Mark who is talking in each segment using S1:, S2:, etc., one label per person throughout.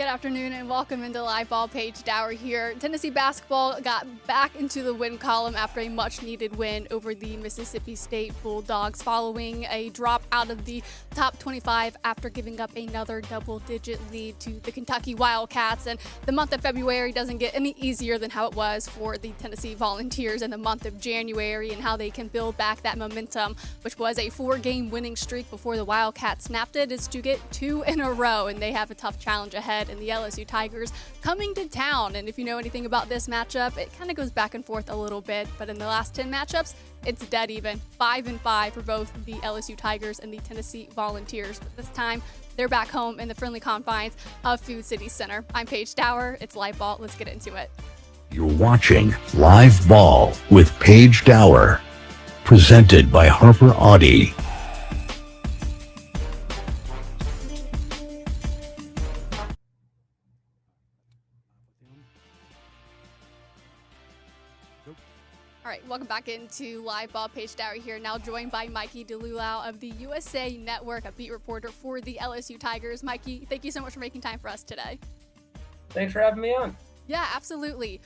S1: Good afternoon and welcome into Live Ball. Paige Dauer here. Tennessee basketball got back into the win column after a much-needed win over the Mississippi State Bulldogs following a drop out of the top 25 after giving up another double-digit lead to the Kentucky Wildcats. And the month of February doesn't get any easier than how it was for the Tennessee Volunteers in the month of January and how they can build back that momentum, which was a 4-game winning streak before the Wildcats snapped it, is to get 2 in a row, and they have a tough challenge ahead in the LSU Tigers coming to town. And if you know anything about this matchup, it kind of goes back and forth a little bit, but in the last 10 matchups, it's dead even, 5-5 for both the LSU Tigers and the Tennessee Volunteers. But this time, they're back home in the friendly confines of Food City Center. I'm Paige Dauer. It's Live Ball. Let's get into it.
S2: You're watching Live Ball with Paige Dauer, presented by Harper Audi.
S1: All right, welcome back into Live Ball. Paige Dauer here, now joined by Mikey DeLulau of the USA Network, a beat reporter for the LSU Tigers. Mikey, thank you so much for making time for us today.
S3: Thanks for having me on.
S1: Yeah, absolutely.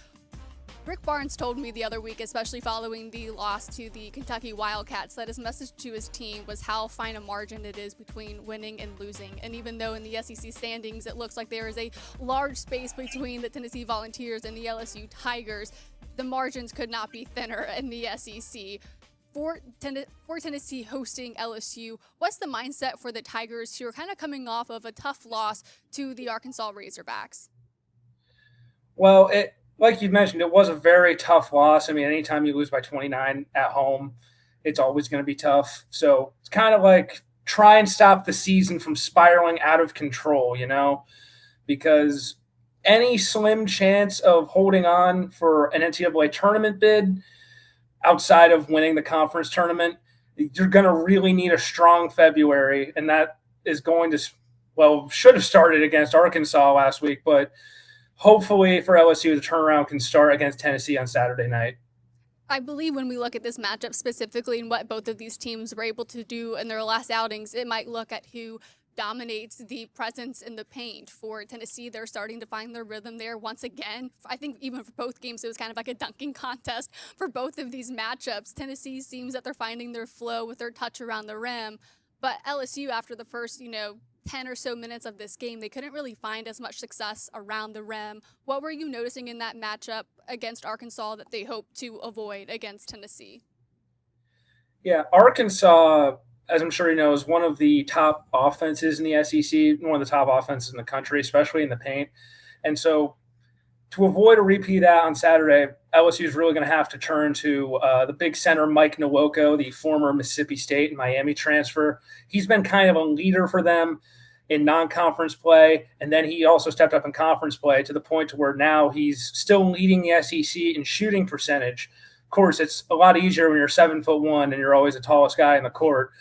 S1: Rick Barnes told me the other week, especially following the loss to the Kentucky Wildcats, that his message to his team was how fine a margin it is between winning and losing. And even though in the SEC standings it looks like there is a large space between the Tennessee Volunteers and the LSU Tigers, the margins could not be thinner in the SEC. For Tennessee hosting LSU, what's the mindset for the Tigers who are kind of coming off of a tough loss to the Arkansas Razorbacks?
S3: Well, like you mentioned, it was a very tough loss. I mean, anytime you lose by 29 at home, it's always going to be tough. So it's kind of like try and stop the season from spiraling out of control, because any slim chance of holding on for an NCAA tournament bid outside of winning the conference tournament, you're going to really need a strong February. And that is going to, should have started against Arkansas last week, but hopefully for LSU, the turnaround can start against Tennessee on Saturday night.
S1: I believe when we look at this matchup specifically and what both of these teams were able to do in their last outings, it might look at who dominates the presence in the paint. For Tennessee, they're starting to find their rhythm there once again. I think even for both games, it was kind of like a dunking contest for both of these matchups. Tennessee seems that they're finding their flow with their touch around the rim, but LSU, after the first, 10 or so minutes of this game, they couldn't really find as much success around the rim. What were you noticing in that matchup against Arkansas that they hope to avoid against Tennessee?
S3: Yeah, Arkansas, as I'm sure you know, is one of the top offenses in the SEC, one of the top offenses in the country, especially in the paint. And so to avoid a repeat of that on Saturday, LSU is really going to have to turn to the big center, Mike Nwoko, the former Mississippi State and Miami transfer. He's been kind of a leader for them in non-conference play, and then he also stepped up in conference play to the point to where now he's still leading the SEC in shooting percentage. Of course, it's a lot easier when you're 7'1" and you're always the tallest guy in the court.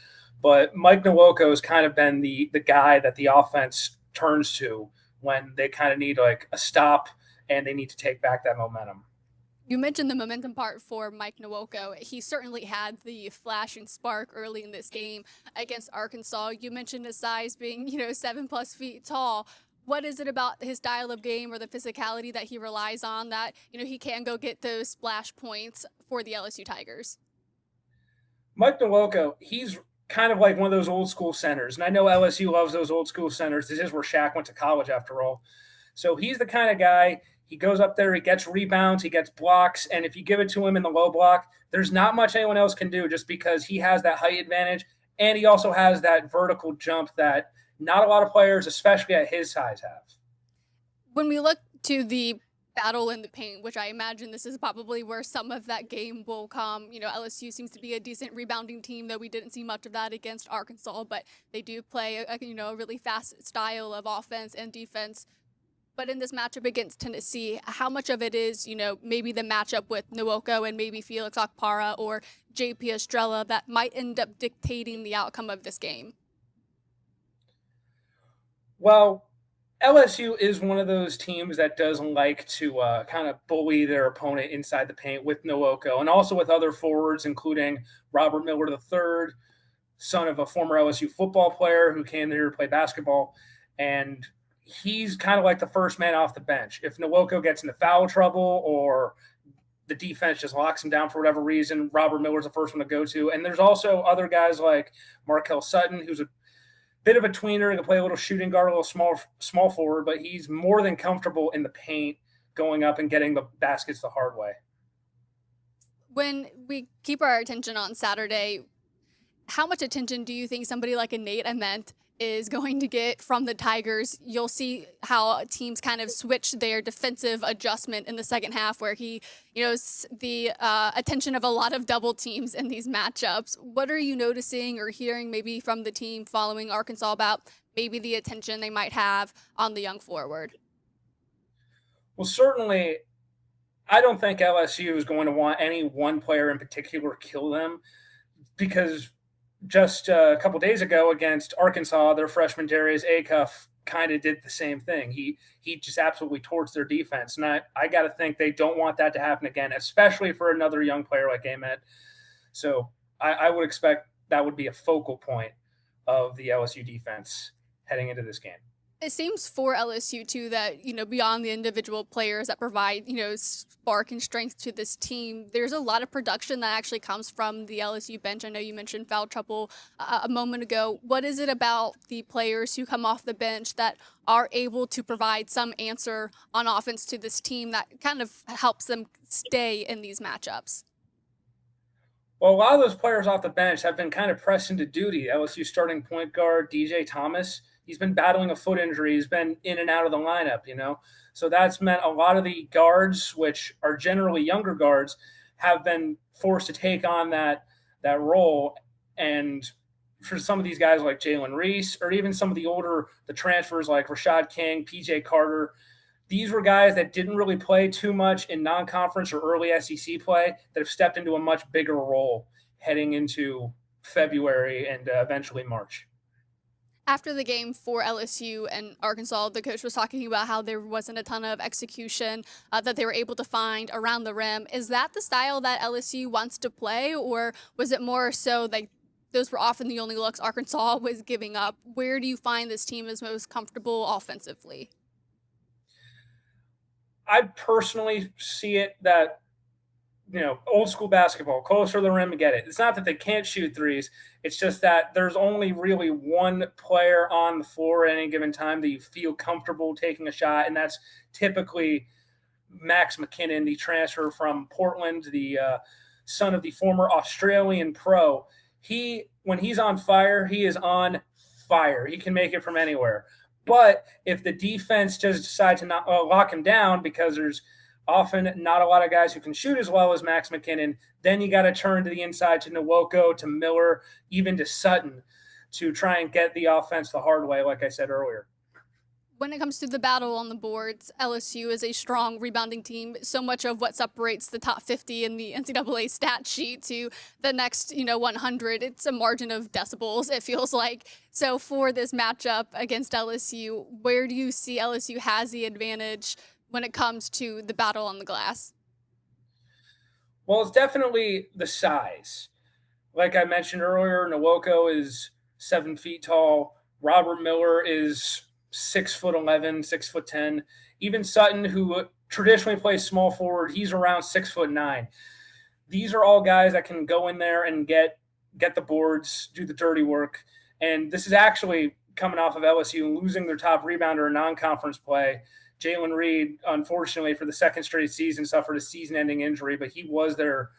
S3: But Mike Nwoko has kind of been the guy that the offense turns to when they kind of need like a stop and they need to take back that momentum.
S1: You mentioned the momentum part for Mike Nwoko. He certainly had the flash and spark early in this game against Arkansas. You mentioned his size being, 7+ feet tall. What is it about his style of game or the physicality that he relies on that, he can go get those splash points for the LSU Tigers?
S3: Mike Nwoko, he's kind of like one of those old school centers. And I know LSU loves those old school centers. This is where Shaq went to college after all. So he's the kind of guy, he goes up there, he gets rebounds, he gets blocks. And if you give it to him in the low block, there's not much anyone else can do just because he has that height advantage. And he also has that vertical jump that not a lot of players, especially at his size, have.
S1: When we look to the battle in the paint, which I imagine this is probably where some of that game will come. LSU seems to be a decent rebounding team, though we didn't see much of that against Arkansas, but they do play a really fast style of offense and defense. But in this matchup against Tennessee, how much of it is, maybe the matchup with Nwoko and maybe Felix Okpara or JP Estrella that might end up dictating the outcome of this game?
S3: Well, LSU is one of those teams that doesn't like to kind of bully their opponent inside the paint with Nwoko and also with other forwards, including Robert Miller III, son of a former LSU football player who came here to play basketball. And he's kind of like the first man off the bench. If Nwoko gets into foul trouble or the defense just locks him down for whatever reason, Robert Miller's the first one to go to. And there's also other guys like Markel Sutton, who's a bit of a tweener. He can play a little shooting guard, a little small forward, but he's more than comfortable in the paint going up and getting the baskets the hard way.
S1: When we keep our attention on Saturday, how much attention do you think somebody like a Nate Ament is going to get from the Tigers? You'll see how teams kind of switch their defensive adjustment in the second half, where he, the attention of a lot of double teams in these matchups. What are you noticing or hearing maybe from the team following Arkansas about maybe the attention they might have on the young forward?
S3: Well, certainly, I don't think LSU is going to want any one player in particular kill them, because just a couple days ago against Arkansas, their freshman Darius Acuff kind of did the same thing. He just absolutely torched their defense. And I got to think they don't want that to happen again, especially for another young player like Ament. So I would expect that would be a focal point of the LSU defense heading into this game.
S1: It seems for LSU too that, beyond the individual players that provide, spark and strength to this team, there's a lot of production that actually comes from the LSU bench. I know you mentioned foul trouble a moment ago. What is it about the players who come off the bench that are able to provide some answer on offense to this team that kind of helps them stay in these matchups?
S3: Well, a lot of those players off the bench have been kind of pressed into duty. LSU starting point guard DJ Thomas, he's been battling a foot injury. He's been in and out of the lineup, So that's meant a lot of the guards, which are generally younger guards, have been forced to take on that role. And for some of these guys like Jalen Reese, or even some of the transfers like Rashad King, PJ Carter, these were guys that didn't really play too much in non-conference or early SEC play that have stepped into a much bigger role heading into February and eventually March.
S1: After the game for LSU and Arkansas, the coach was talking about how there wasn't a ton of execution that they were able to find around the rim. Is that the style that LSU wants to play, or was it more so like those were often the only looks Arkansas was giving up? Where do you find this team is most comfortable offensively?
S3: I personally see it that, old school basketball, closer to the rim and get it. It's not that they can't shoot threes. It's just that there's only really one player on the floor at any given time that you feel comfortable taking a shot, and that's typically Max McKinnon, the transfer from Portland, the son of the former Australian pro. When he's on fire, he is on fire. He can make it from anywhere. But if the defense just decides to not lock him down, because there's often not a lot of guys who can shoot as well as Max McKinnon, then you got to turn to the inside to Nwoko, to Miller, even to Sutton to try and get the offense the hard way, like I said earlier.
S1: When it comes to the battle on the boards, LSU is a strong rebounding team. So much of what separates the top 50 in the NCAA stat sheet to the next, 100, it's a margin of decibels, it feels like. So for this matchup against LSU, where do you see LSU has the advantage when it comes to the battle on the glass?
S3: Well, it's definitely the size. Like I mentioned earlier, Nwoko is 7 feet tall. Robert Miller is 6'11", 6'10". Even Sutton, who traditionally plays small forward, he's around 6'9". These are all guys that can go in there and get the boards, do the dirty work. And this is actually coming off of LSU losing their top rebounder in non-conference play. Jalen Reed, unfortunately, for the second straight season, suffered a season-ending injury, but he was their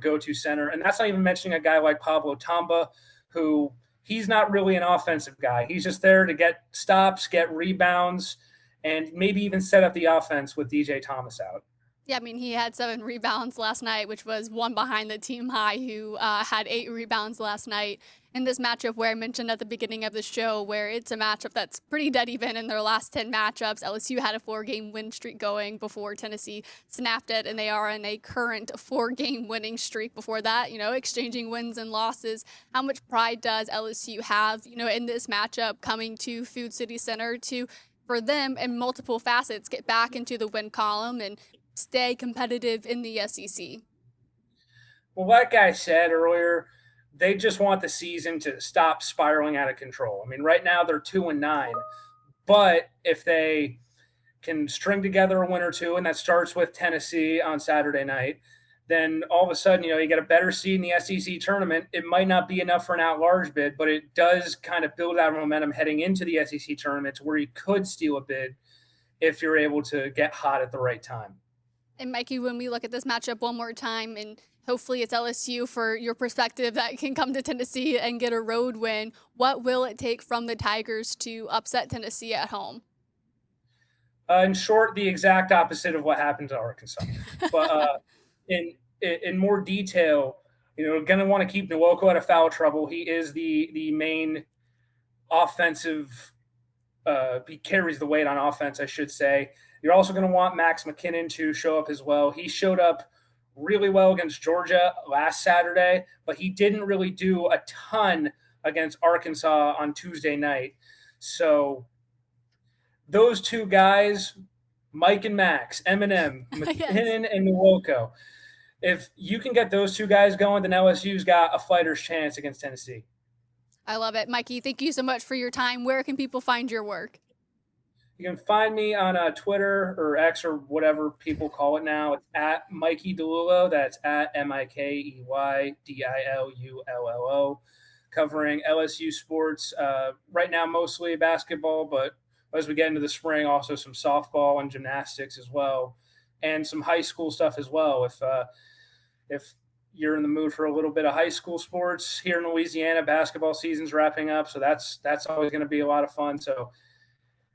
S3: go-to center. And that's not even mentioning a guy like Pablo Tamba, who he's not really an offensive guy. He's just there to get stops, get rebounds, and maybe even set up the offense with DJ Thomas out.
S1: Yeah, he had 7 rebounds last night, which was one behind the team high, who had 8 rebounds last night in this matchup where I mentioned at the beginning of the show, where it's a matchup that's pretty dead even in their last 10 matchups. LSU had a 4-game win streak going before Tennessee snapped it, and they are in a current 4-game winning streak before that, exchanging wins and losses. How much pride does LSU have, in this matchup coming to Food City Center to, for them in multiple facets, get back into the win column and stay competitive in the SEC?
S3: Well, like I said earlier, they just want the season to stop spiraling out of control. Right now they're 2-9, But if they can string together a win or two, and that starts with Tennessee on Saturday night, then all of a sudden, you get a better seed in the SEC tournament. It might not be enough for an at-large bid, but it does kind of build that momentum heading into the SEC tournament to where you could steal a bid if you're able to get hot at the right time.
S1: And Mikey, when we look at this matchup one more time, and hopefully it's LSU for your perspective that can come to Tennessee and get a road win, what will it take from the Tigers to upset Tennessee at home?
S3: In short, the exact opposite of what happened to Arkansas. But in more detail, going to want to keep Nwoko out of foul trouble. He is the main offensive. He carries the weight on offense, I should say. You're also going to want Max McKinnon to show up as well. He showed up really well against Georgia last Saturday, but he didn't really do a ton against Arkansas on Tuesday night. So those two guys, Mike and Max, Eminem, McKinnon, and Nwoko, if you can get those two guys going, then LSU's got a fighter's chance against Tennessee.
S1: I love it. Mikey, thank you so much for your time. Where can people find your work?
S3: You can find me on Twitter or X or whatever people call it now. It's at Mikey DiLullo. That's at MikeyDiLullo, covering LSU sports. Right now, mostly basketball, but as we get into the spring, also some softball and gymnastics as well, and some high school stuff as well. If you're in the mood for a little bit of high school sports here in Louisiana, basketball season's wrapping up, so that's always going to be a lot of fun. So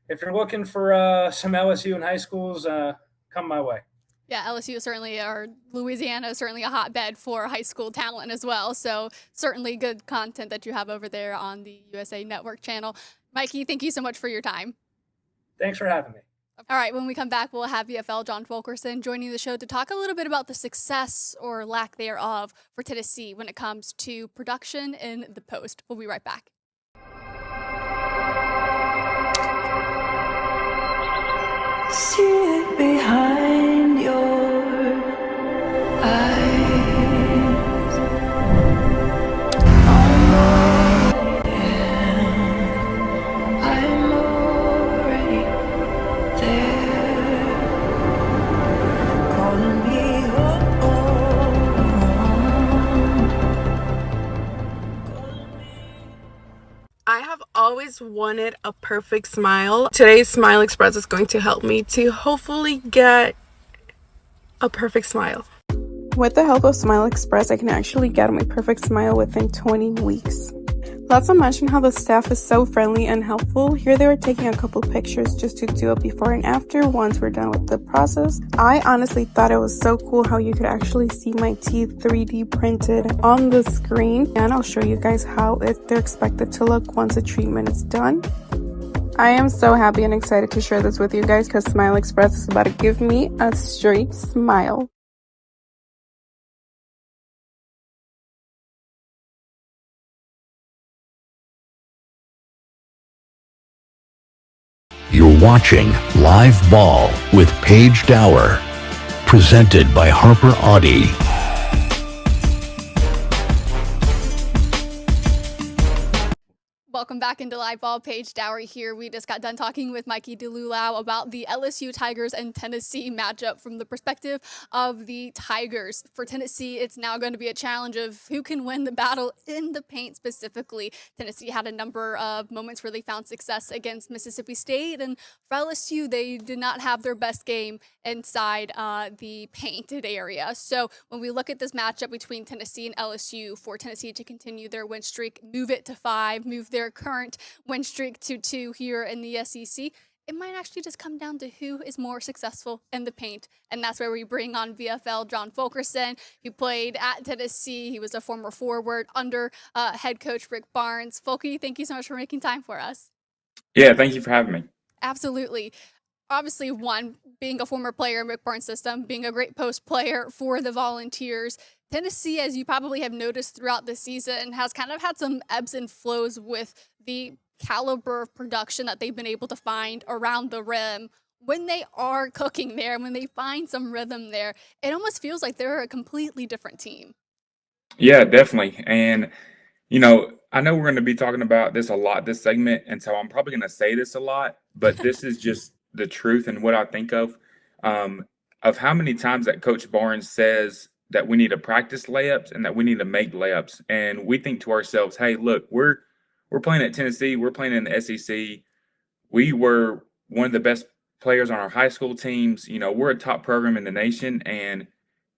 S3: if you're looking for some LSU in high schools, come my way.
S1: Yeah, LSU certainly, or Louisiana is certainly a hotbed for high school talent as well. So certainly good content that you have over there on the USA Network channel. Mikey, thank you so much for your time.
S3: Thanks for having me.
S1: All right, when we come back, we'll have VFL John Fulkerson joining the show to talk a little bit about the success or lack thereof for Tennessee when it comes to production in the post. We'll be right back.
S4: See it behind your eyes. I'm already there. Calling me home.
S5: I have always wanted a perfect smile. Today's Smile Express is going to help me to hopefully get a perfect smile.
S6: With the help of Smile Express, I can actually get my perfect smile within 20 weeks. Not to mention how the staff is so friendly and helpful. Here they were taking a couple pictures just to do a before and after once we're done with the process. I honestly thought it was so cool how you could actually see my teeth 3D printed on the screen. And I'll show you guys how they're expected to look once the treatment is done. I am so happy and excited to share this with you guys because Smile Express is about to give me a straight smile.
S2: You're watching Live Ball with Paige Dauer, presented by Harper Audi.
S1: Welcome back into Live Ball. Paige Dauer here. We just got done talking with Mikey DiLullo about the LSU Tigers and Tennessee matchup from the perspective of the Tigers. For Tennessee, it's now going to be a challenge of who can win the battle in the paint specifically. Tennessee had a number of moments where they found success against Mississippi State, and for LSU, they did not have their best game inside the painted area. So when we look at this matchup between Tennessee and LSU, for Tennessee to continue their win streak, move it to 5, move their current win streak to 2 here in the SEC, it might actually just come down to who is more successful in the paint. And that's where we bring on VFL John Fulkerson, who played at Tennessee. He was a former forward under head coach Rick Barnes. Fulky, thank you so much for making time for us.
S7: Yeah, thank you for having me.
S1: Absolutely. Obviously, one, being a former player in Rick Barnes' system, being a great post player for the Volunteers. Tennessee, as you probably have noticed throughout the season, has kind of had some ebbs and flows with the caliber of production that they've been able to find around the rim. When they are cooking there, when they find some rhythm there, it almost feels like they're a completely different team.
S7: Yeah, definitely. And, I know we're going to be talking about this a lot this segment, and so I'm probably going to say this a lot, but this is just the truth and what I think of how many times that Coach Barnes says that we need to practice layups and that we need to make layups. And we think to ourselves, hey, look, we're playing at Tennessee, we're playing in the SEC. We were one of the best players on our high school teams. You know, we're a top program in the nation, and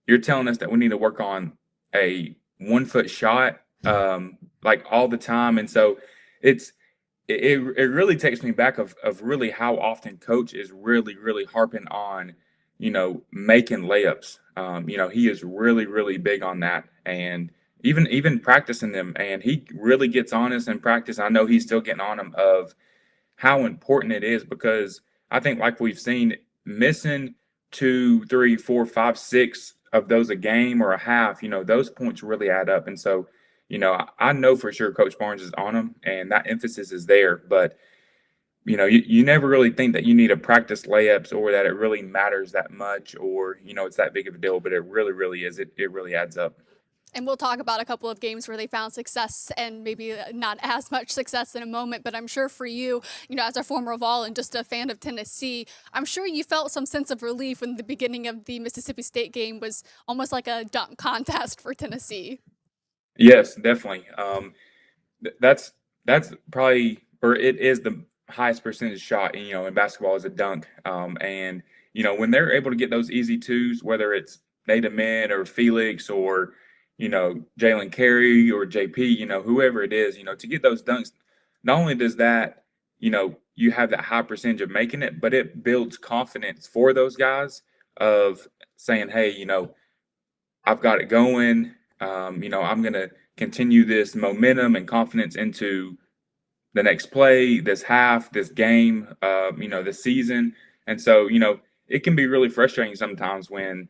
S7: you're telling us that we need to work on a 1-foot shot like all the time. And so it really takes me back of really how often coach is really harping on, you know, making layups. You know, he is really big on that, and even practicing them. And he really gets on us in practice. I know he's still getting on him of how important it is, because I think, like we've seen, missing 2, 3, 4, 5, 6 of those a game or a half, you know, those points really add up. And so, you know, I know for sure Coach Barnes is on them, and that emphasis is there. But you know, you never really think that you need to practice layups or that it really matters that much, or, you know, it's that big of a deal, but it really is. It really adds up.
S1: And we'll talk about a couple of games where they found success and maybe not as much success in a moment. But I'm sure for you, you know, as a former Vol and just a fan of Tennessee, I'm sure you felt some sense of relief when the beginning of the Mississippi State game was almost like a dunk contest for Tennessee.
S7: Yes, definitely. That's probably, or it is the highest percentage shot, you know, in basketball is a dunk. And you know, when they're able to get those easy twos, whether it's Nate Amin or Felix or, you know, Jalen Carey or JP, you know, whoever it is, you know, to get those dunks, not only does that, you know, you have that high percentage of making it, but it builds confidence for those guys of saying, hey, you know, I've got it going. You know, I'm going to continue this momentum and confidence into the next play, this half, this game, you know, this season. And so, you know, it can be really frustrating sometimes when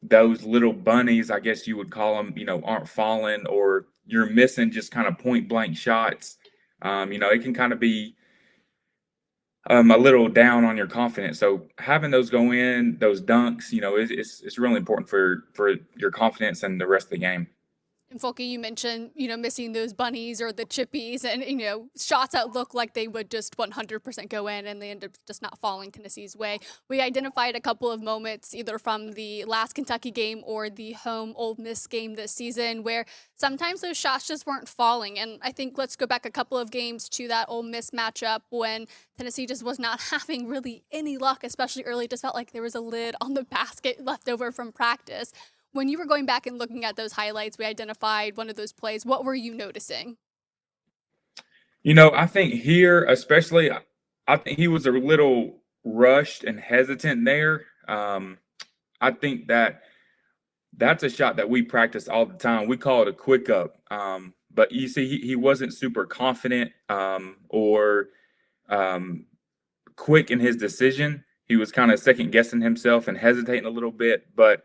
S7: those little bunnies, I guess you would call them, you know, aren't falling, or you're missing just kind of point blank shots. You know, it can kind of be a little down on your confidence. So having those go in, those dunks, you know, it's really important for your confidence and the rest of the game.
S1: And Fulky, you mentioned, you know, missing those bunnies or the chippies and, you know, shots that look like they would just 100% go in and they end up just not falling Tennessee's way. We identified a couple of moments either from the last Kentucky game or the home Ole Miss game this season where sometimes those shots just weren't falling. And I think let's go back a couple of games to that Ole Miss matchup when Tennessee just was not having really any luck, especially early. It just felt like there was a lid on the basket left over from practice. When you were going back and looking at those highlights, we identified one of those plays. What were you noticing?
S7: You know, I think here, especially, I think he was a little rushed and hesitant there. I think that's a shot that we practice all the time. We call it a quick up. But you see, he wasn't super confident or quick in his decision. He was kind of second guessing himself and hesitating a little bit. But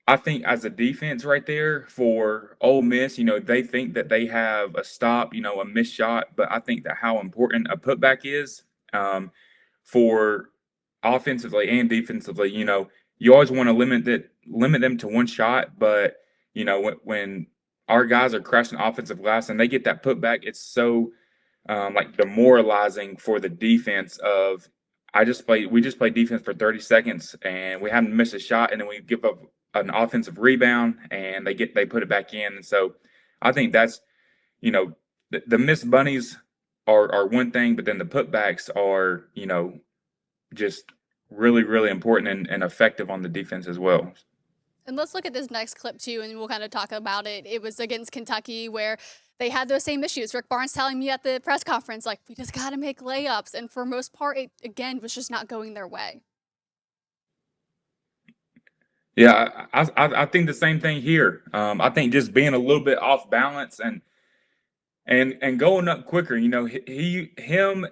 S7: I think as a defense right there for Ole Miss, you know, they think that they have a stop, you know, a missed shot, but I think that how important a putback is for offensively and defensively. You know, you always want to limit them to one shot, but you know, when our guys are crashing offensive glass and they get that putback, it's so like demoralizing for the defense of we just played defense for 30 seconds and we haven't missed a shot, and then we give up an offensive rebound and they put it back in. And so I think that's, you know, the missed bunnies are one thing, but then the putbacks are, you know, just really important and effective on the defense as well.
S1: And let's look at this next clip too, and we'll kind of talk about it. It was against Kentucky where they had those same issues. Rick Barnes telling me at the press conference, like, we just got to make layups. And for most part, it, again, was just not going their way.
S7: Yeah, I think the same thing here. I think just being a little bit off balance and going up quicker. You know, him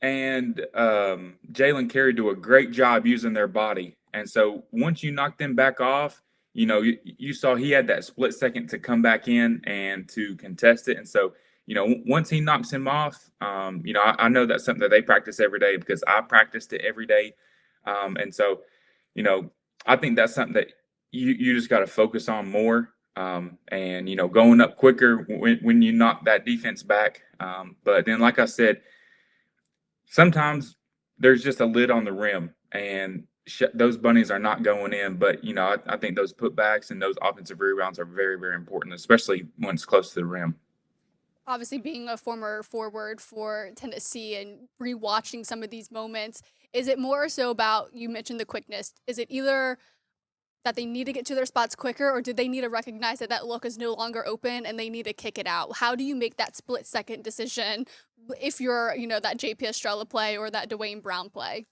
S7: and Jalen Carey do a great job using their body, and so once you knock them back off, you know, you saw he had that split second to come back in and to contest it, and so you know, once he knocks him off, you know, I know that's something that they practice every day because I practiced it every day, and so you know. I think that's something that you just got to focus on more, and you know, going up quicker when you knock that defense back. But then, like I said, sometimes there's just a lid on the rim, and those bunnies are not going in. But I think those putbacks and those offensive rebounds are very, very important, especially when it's close to the rim.
S1: Obviously, being a former forward for Tennessee and rewatching some of these moments, is it more so about, you mentioned the quickness? Is it either that they need to get to their spots quicker, or did they need to recognize that that look is no longer open and they need to kick it out? How do you make that split second decision if you're, that JP Estrella play or that Dwayne Brown play?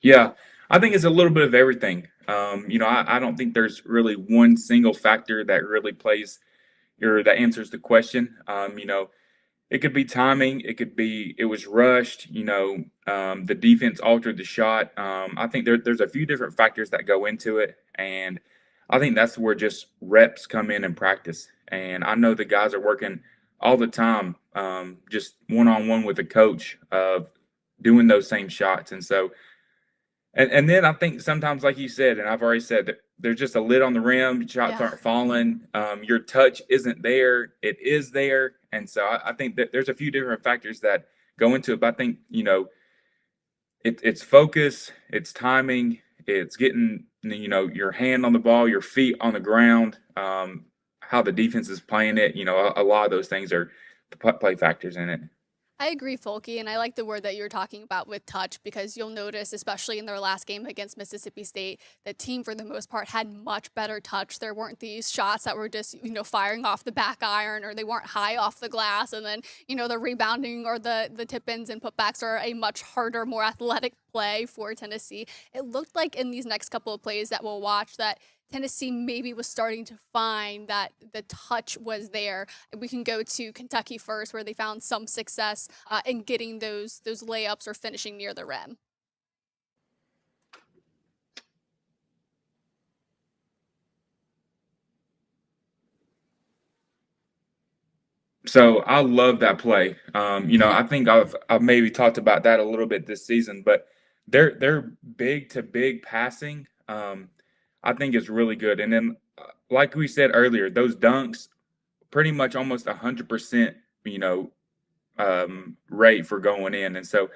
S7: Yeah, I think it's a little bit of everything. I don't think there's really one single factor that really plays or that answers the question. It could be timing. It could be it was rushed. The defense altered the shot. I think there's a few different factors that go into it, and I think that's where just reps come in practice. And I know the guys are working all the time, just one on one with the coach of doing those same shots. And so, and then I think sometimes, like you said, and I've already said, that there's just a lid on the rim. Shots
S1: Yeah.
S7: aren't falling. Your touch isn't there. It is there. And so I think that there's a few different factors that go into it. But I think, it's focus, it's timing, it's getting, your hand on the ball, your feet on the ground, how the defense is playing it. A lot of those things are play factors in it.
S1: I agree, Folky, and I like the word that you're talking about with touch, because you'll notice, especially in their last game against Mississippi State, the team for the most part had much better touch. There weren't these shots that were just, firing off the back iron, or they weren't high off the glass, and then, the rebounding or the tip-ins and putbacks are a much harder, more athletic play for Tennessee. It looked like in these next couple of plays that we'll watch that Tennessee maybe was starting to find that the touch was there. We can go to Kentucky first, where they found some success in getting those layups or finishing near the rim.
S7: So I love that play. I think I've maybe talked about that a little bit this season, but their big to big passing, I think is really good. And then, like we said earlier, those dunks, pretty much almost 100%, rate for going in. And so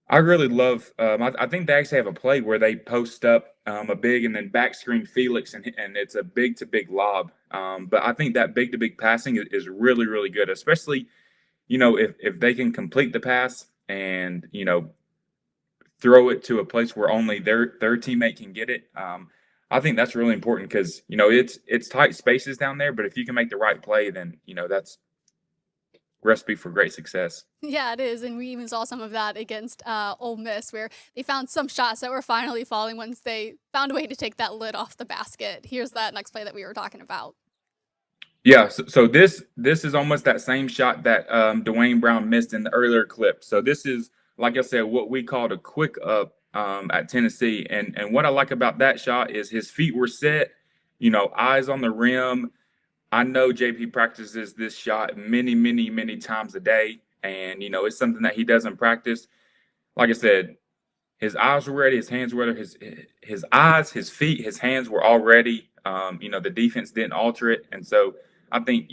S7: I really love. I think they actually have a play where they post up a big and then back screen Felix, and it's a big to big lob. But I think that big to big passing is really, really good, especially if they can complete the pass and throw it to a place where only their teammate can get it. I think that's really important because it's tight spaces down there, but if you can make the right play, then that's recipe for great success.
S1: Yeah, it is, and we even saw some of that against Ole Miss, where they found some shots that were finally falling once they found a way to take that lid off the basket. Here's that next play that we were talking about.
S7: Yeah, so this is almost that same shot that Dwayne Brown missed in the earlier clip. So this is, like I said, what we called a quick up at Tennessee. And what I like about that shot is his feet were set, eyes on the rim. I know JP practices this shot many, many, many times a day. And, it's something that he doesn't practice. Like I said, his eyes were ready, his hands were ready, his eyes, his feet, his hands were all ready. The defense didn't alter it. And so I think,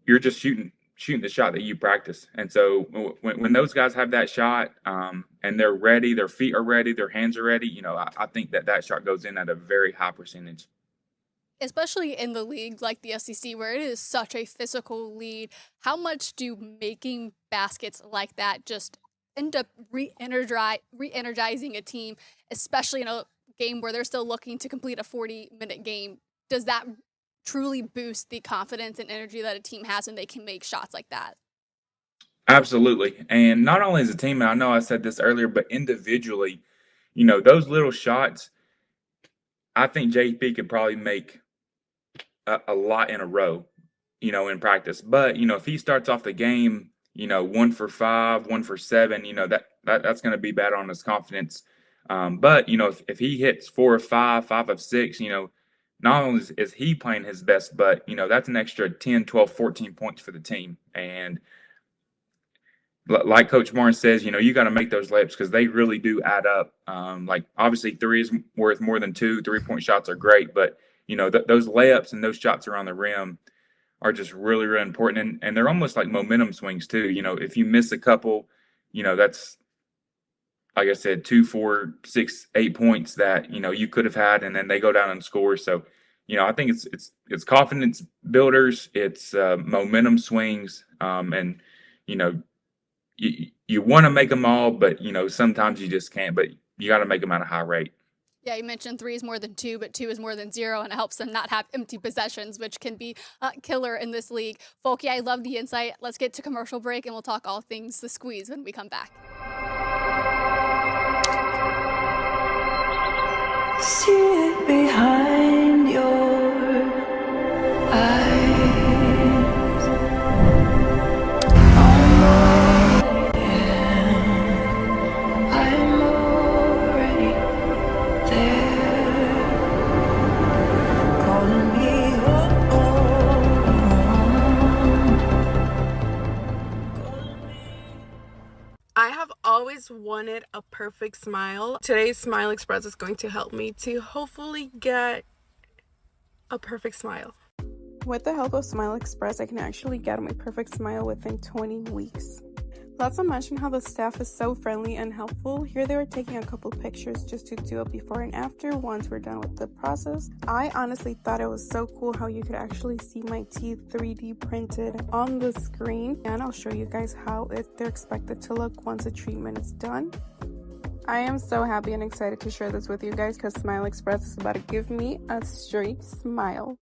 S7: you're just shooting the shot that you practice. And so when those guys have that shot and they're ready, their feet are ready, their hands are ready, I think that shot goes in at a very high percentage.
S1: Especially in the league like the SEC, where it is such a physical lead, how much do making baskets like that just end up re-energizing a team, especially in a game where they're still looking to complete a 40-minute game? Does that truly boost the confidence and energy that a team has when they can make shots like that?
S7: Absolutely. And not only as a team, and I know I said this earlier, but individually, those little shots, I think JP could probably make a lot in a row, in practice. But, if he starts off the game, 1 for 5, 1 for 7, that's going to be bad on his confidence. But, if he hits 4 of 5, 5 of 6, not only is he playing his best, but, that's an extra 10, 12, 14 points for the team. And like Coach Barnes says, you got to make those layups because they really do add up. Like, obviously, 3 is worth more than 2. 3-point shots are great, but, those layups and those shots around the rim are just really, really important. And they're almost like momentum swings too. If you miss a couple, that's, like I said, 2, 4, 6, 8 points that, you could have had, and then they go down and score. So, I think it's confidence builders, it's momentum swings, and, you know, you want to make them all, but, sometimes you just can't, but you got to make them at a high rate.
S1: Yeah, you mentioned 3 is more than 2, but 2 is more than 0, and it helps them not have empty possessions, which can be killer in this league. Folky, I love the insight. Let's get to commercial break, and we'll talk all things the squeeze when we come back.
S4: See it behind your eyes. I'm already there. Calling me
S5: I have always wanted a perfect smile. Today's Smile Express is going to help me to hopefully get a perfect smile.
S6: With the help of Smile Express, I can actually get my perfect smile within 20 weeks. Not to mention how the staff is so friendly and helpful. Here they were taking a couple pictures just to do a before and after once we're done with the process. I honestly thought it was so cool how you could actually see my teeth 3D printed on the screen. And I'll show you guys how they're expected to look once the treatment is done. I am so happy and excited to share this with you guys because Smile Express is about to give me a straight smile.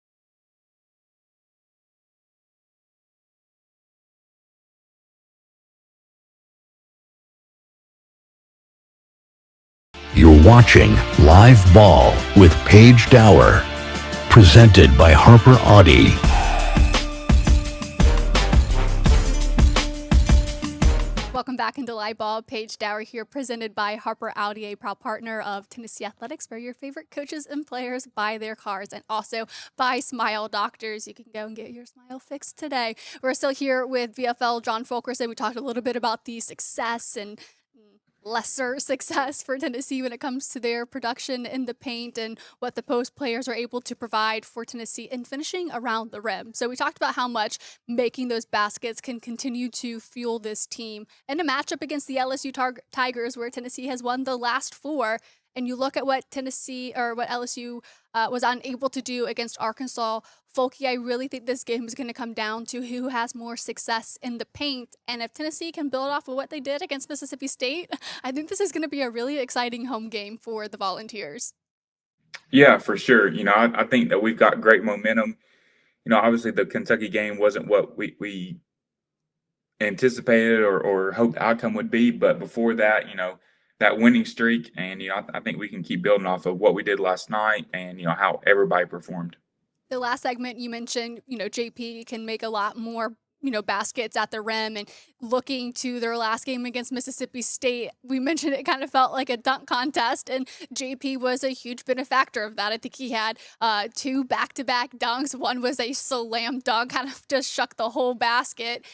S2: You're watching Live Ball with Paige Dauer, presented by Harper Audi.
S1: Welcome back into Live Ball. Paige Dauer here, presented by Harper Audi, a proud partner of Tennessee Athletics, where your favorite coaches and players buy their cars, and also by Smile Doctors. You can go and get your smile fixed today. We're still here with VFL John Fulkerson. We talked a little bit about the success and lesser success for Tennessee when it comes to their production in the paint and what the post players are able to provide for Tennessee and finishing around the rim. So we talked about how much making those baskets can continue to fuel this team in a matchup against the LSU Tigers, where Tennessee has won the last 4. And you look at what Tennessee or what LSU was unable to do against Arkansas. Folky, I really think this game is going to come down to who has more success in the paint. And if Tennessee can build off of what they did against Mississippi State, I think this is going to be a really exciting home game for the Volunteers.
S7: Yeah, for sure. I think that we've got great momentum. Obviously the Kentucky game wasn't what we anticipated or hoped the outcome would be. But before that, that winning streak, and I think we can keep building off of what we did last night and how everybody performed.
S1: The last segment you mentioned, JP can make a lot more baskets at the rim, and looking to their last game against Mississippi State, we mentioned it kind of felt like a dunk contest, and JP was a huge benefactor of that. I think he had 2 back-to-back dunks. One was a slam dunk, kind of just shuck the whole basket.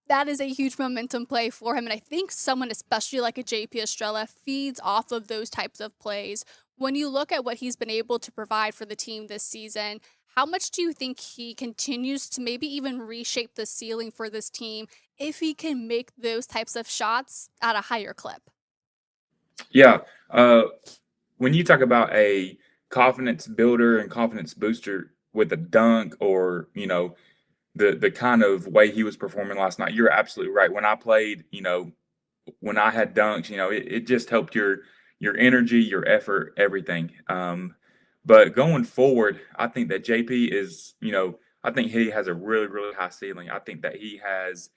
S1: That is a huge momentum play for him. And I think someone, especially like a JP Estrella, feeds off of those types of plays. When you look at what he's been able to provide for the team this season, how much do you think he continues to maybe even reshape the ceiling for this team if he can make those types of shots at a higher clip?
S7: Yeah. When you talk about a confidence builder and confidence booster with a dunk or, the kind of way he was performing last night, you're absolutely right. When I played, when I had dunks, it just helped your energy, your effort, everything. But going forward, I think that JP is, I think he has a really, really high ceiling. I think that he has,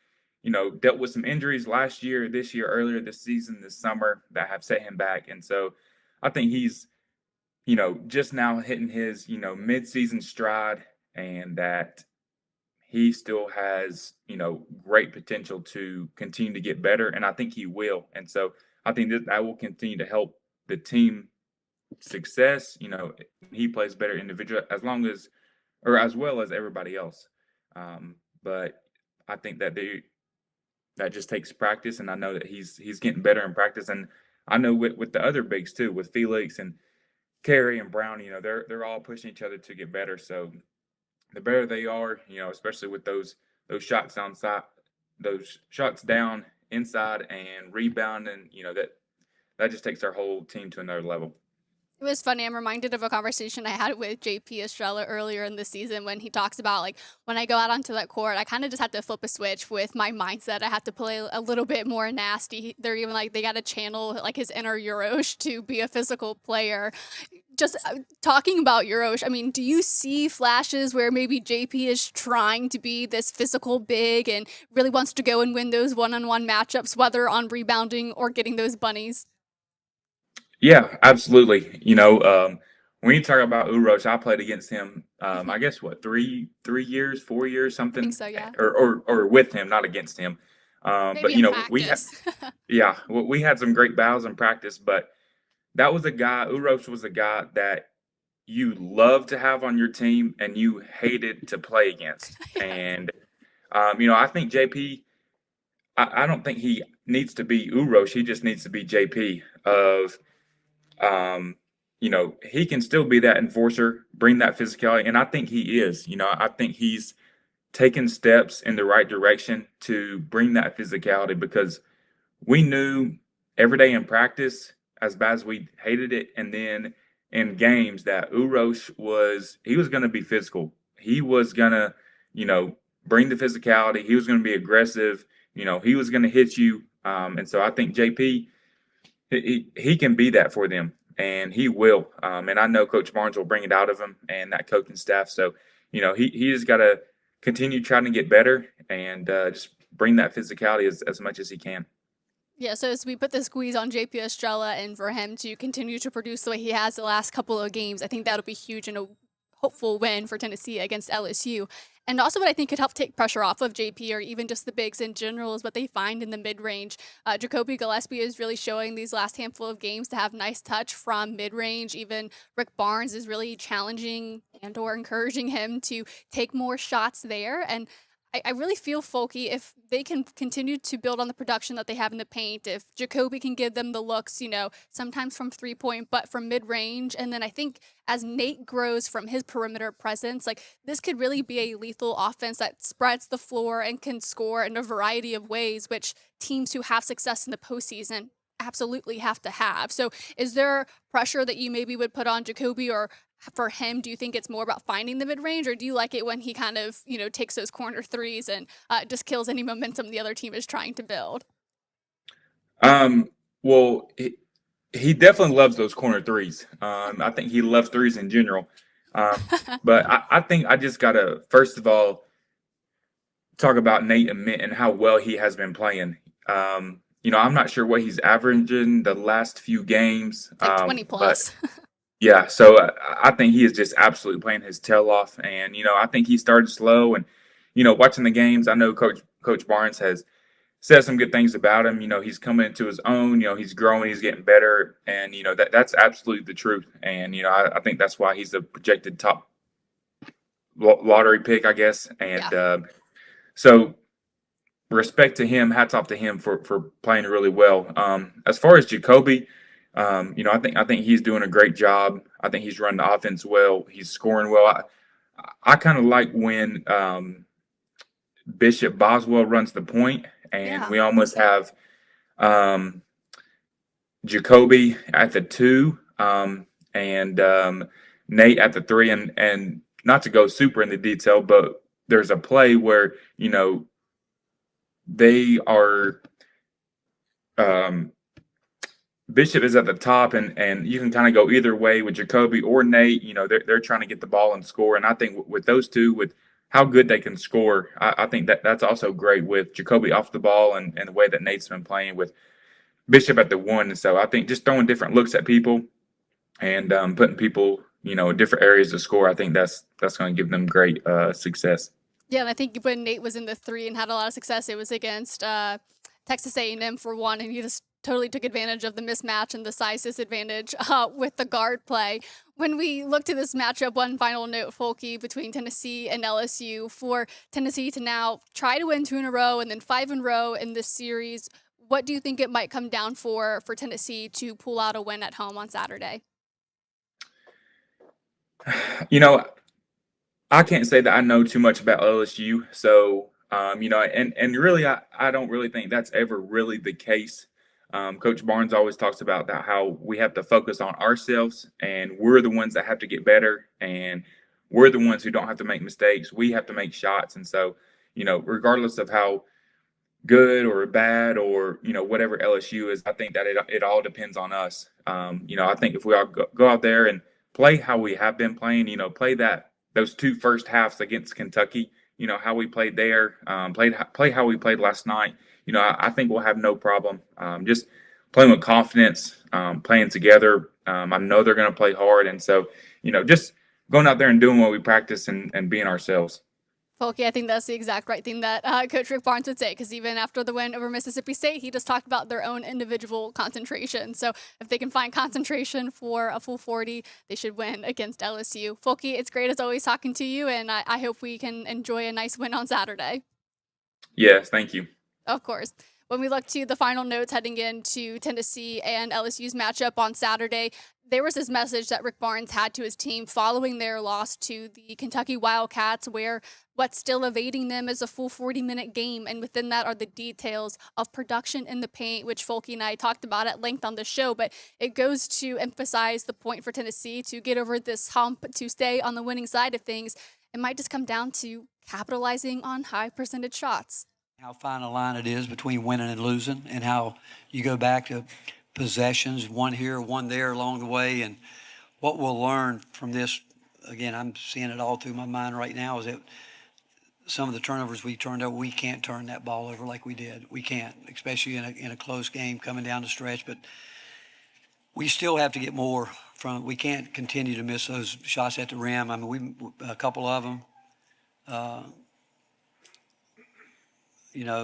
S7: dealt with some injuries last year, this year, earlier this season, this summer, that have set him back. And so I think he's, just now hitting his, mid-season stride, and that he still has, great potential to continue to get better, and I think he will. And so I think that will continue to help the team success. He plays better individual as well as everybody else. But I think that that just takes practice, and I know that he's getting better in practice. And I know with the other bigs too, with Felix and Carey and Brown, they're all pushing each other to get better. So the better they are, especially with those shots downside, those shots down inside and rebounding, that just takes our whole team to another level.
S1: It was funny. I'm reminded of a conversation I had with JP Estrella earlier in the season when he talks about like when I go out onto that court, I kind of just have to flip a switch with my mindset. I have to play a little bit more nasty. They're even like they got to channel like his inner Eurosh to be a physical player. Just talking about Eurosh, I mean, do you see flashes where maybe JP is trying to be this physical big and really wants to go and win those one-on-one matchups, whether on rebounding or getting those bunnies?
S7: Yeah, absolutely. When you talk about Urosh, I played against him. I guess what 3 years, 4 years,
S1: I think
S7: something,
S1: so, yeah.
S7: or with him, not against him. But
S1: Maybe in
S7: we had,
S1: practice.
S7: yeah, we had some great battles in practice. But that was a guy. Urosh was a guy that you love to have on your team and you hated to play against.
S1: Yeah.
S7: And I think JP. I don't think he needs to be Urosh. He just needs to be JP. Um, he can still be that enforcer, bring that physicality, and I think he is. I think he's taken steps in the right direction to bring that physicality because we knew every day in practice, as bad as we hated it, and then in games that Urosh was going to be physical. He was going to, bring the physicality. He was going to be aggressive. He was going to hit you. And so I think JP, he can be that for them, and he will. And I know Coach Barnes will bring it out of him and that coaching staff. So, he just got to continue trying to get better and just bring that physicality as much as he can.
S1: Yeah, so as we put the squeeze on JP Estrella and for him to continue to produce the way he has the last couple of games, I think that'll be huge and a hopeful win for Tennessee against LSU. And also, what I think could help take pressure off of JP or even just the bigs in general is what they find in the mid range. Jacoby Gillespie is really showing these last handful of games to have nice touch from mid range. Even Rick Barnes is really challenging and or encouraging him to take more shots there. And I really feel Folky if they can continue to build on the production that they have in the paint, if Jacoby can give them the looks, sometimes from 3-point, but from mid range. And then I think as Nate grows from his perimeter presence, like this could really be a lethal offense that spreads the floor and can score in a variety of ways, which teams who have success in the postseason absolutely have to have. So is there pressure that you maybe would put on Jacoby or for him, do you think it's more about finding the mid range, or do you like it when he kind of, takes those corner threes and just kills any momentum the other team is trying to build?
S7: Well, he definitely loves those corner threes. I think he loves threes in general. But I think I just got to, first of all, talk about Nate and how well he has been playing. I'm not sure what he's averaging the last few games.
S1: Like 20 plus.
S7: Yeah, so I think he is just absolutely playing his tail off, and I think he started slow, and watching the games, I know Coach Barnes has said some good things about him. He's coming into his own. He's growing, he's getting better, and that's absolutely the truth. And I think that's why he's a projected top lottery pick, I guess. And
S1: Yeah.
S7: So respect to him, hats off to him for playing really well. As far as Jacoby. I think he's doing a great job. I think he's running the offense well. He's scoring well. I kind of like when Bishop Boswell runs the point, and
S1: Yeah.
S7: we almost have Jacoby at the 2, and Nate at the 3. And not to go super into detail, but there's a play where they are. Bishop is at the top, and you can kind of go either way with Jacoby or Nate. They're trying to get the ball and score. And I think with those two, with how good they can score, I think that's also great with Jacoby off the ball and the way that Nate's been playing with Bishop at the 1. And so I think just throwing different looks at people and putting people, in different areas to score, I think that's going to give them great success.
S1: Yeah, and I think when Nate was in the 3 and had a lot of success, it was against Texas A&M for one, and he just totally took advantage of the mismatch and the size disadvantage with the guard play. When we look to this matchup, one final note, Folky, between Tennessee and LSU, for Tennessee to now try to win 2 in a row and then 5 in a row in this series, what do you think it might come down for Tennessee to pull out a win at
S7: I can't say that I know too much about LSU, so and really, I don't really think that's ever really the case. Coach Barnes always talks about that how we have to focus on ourselves, and we're the ones that have to get better, and we're the ones who don't have to make mistakes. We have to make shots, and so regardless of how good or bad or whatever LSU is, I think that it all depends on us. I think if we all go out there and play how we have been playing, play those two first halves against Kentucky, how we played there, play how we played last night. I think we'll have no problem just playing with confidence, playing together. I know they're going to play hard, and so just going out there and doing what we practice and being ourselves.
S1: Folky, I think that's the exact right thing that Coach Rick Barnes would say, because even after the win over Mississippi State, he just talked about their own individual concentration. So if they can find concentration for a full 40, they should win against LSU. Folky, it's great as always talking to you, and I hope we can enjoy a nice win on Saturday.
S7: Yes, thank you.
S1: Of course. When we look to the final notes heading into Tennessee and LSU's matchup on Saturday, there was this message that Rick Barnes had to his team following their loss to the Kentucky Wildcats, where what's still evading them is a full 40-minute game, and within that are the details of production in the paint, which Folky and I talked about at length on the show, but it goes to emphasize the point for Tennessee to get over this hump, to stay on the winning side of things. It might just come down to capitalizing on high percentage shots.
S8: How fine a line it is between winning and losing, and how you go back to possessions, one here, one there along the way. And what we'll learn from this, again, I'm seeing it all through my mind right now, is that some of the turnovers we turned over, we can't turn that ball over like we did. We can't, especially in a close game coming down the stretch. But we still have to get more from it. We can't continue to miss those shots at the rim. I mean, a couple of them.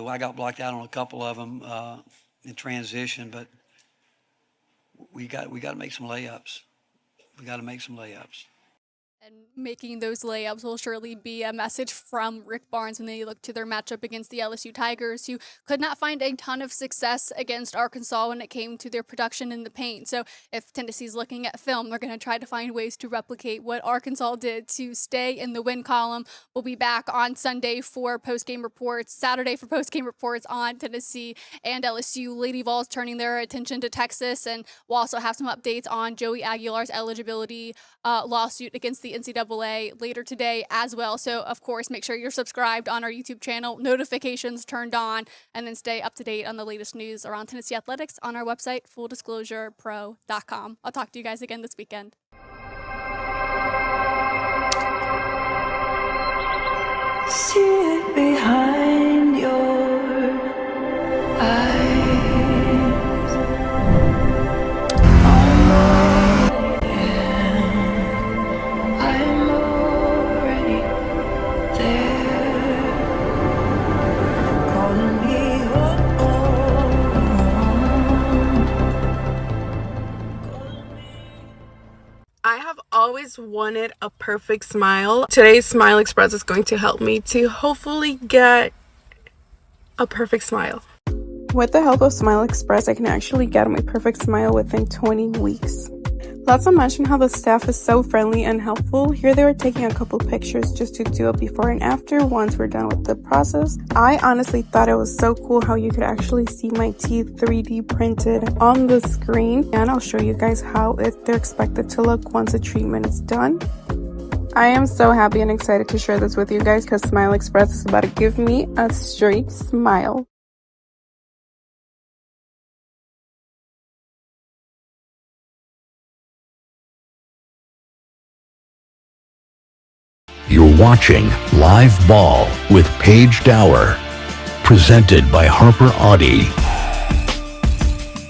S8: I got blocked out on a couple of them in transition, but we got to make some layups. We got to make some layups.
S1: And making those layups will surely be a message from Rick Barnes when they look to their matchup against the LSU Tigers, who could not find a ton of success against Arkansas when it came to their production in the paint. So if Tennessee's looking at film, they're going to try to find ways to replicate what Arkansas did to stay in the win column. We'll be back on Sunday for post-game reports, Saturday for post-game reports on Tennessee and LSU. Lady Vols turning their attention to Texas, and we'll also have some updates on Joey Aguilar's eligibility lawsuit against the NCAA later today as well. So, of course, make sure you're subscribed on our YouTube channel, notifications turned on, and then stay up to date on the latest news around Tennessee athletics on our website, fulldisclosurepro.com. I'll talk to you guys again this weekend.
S4: See it behind your eyes. I'm already there, calling me home.
S5: I have always wanted a perfect smile. Today's Smile Express is going to help me to hopefully get a perfect smile.
S6: With the help of Smile Express, I can actually get my perfect smile within 20 weeks. Not to mention how the staff is so friendly and helpful. Here they were taking a couple pictures just to do a before and after once we're done with the process. I honestly thought it was so cool how you could actually see my teeth 3D printed on the screen. And I'll show you guys how they're expected to look once the treatment is done. I am so happy and excited to share this with you guys because Smile Express is about to give me a straight smile.
S2: You're watching Live Ball with Paige Dauer, presented by Harper Audi.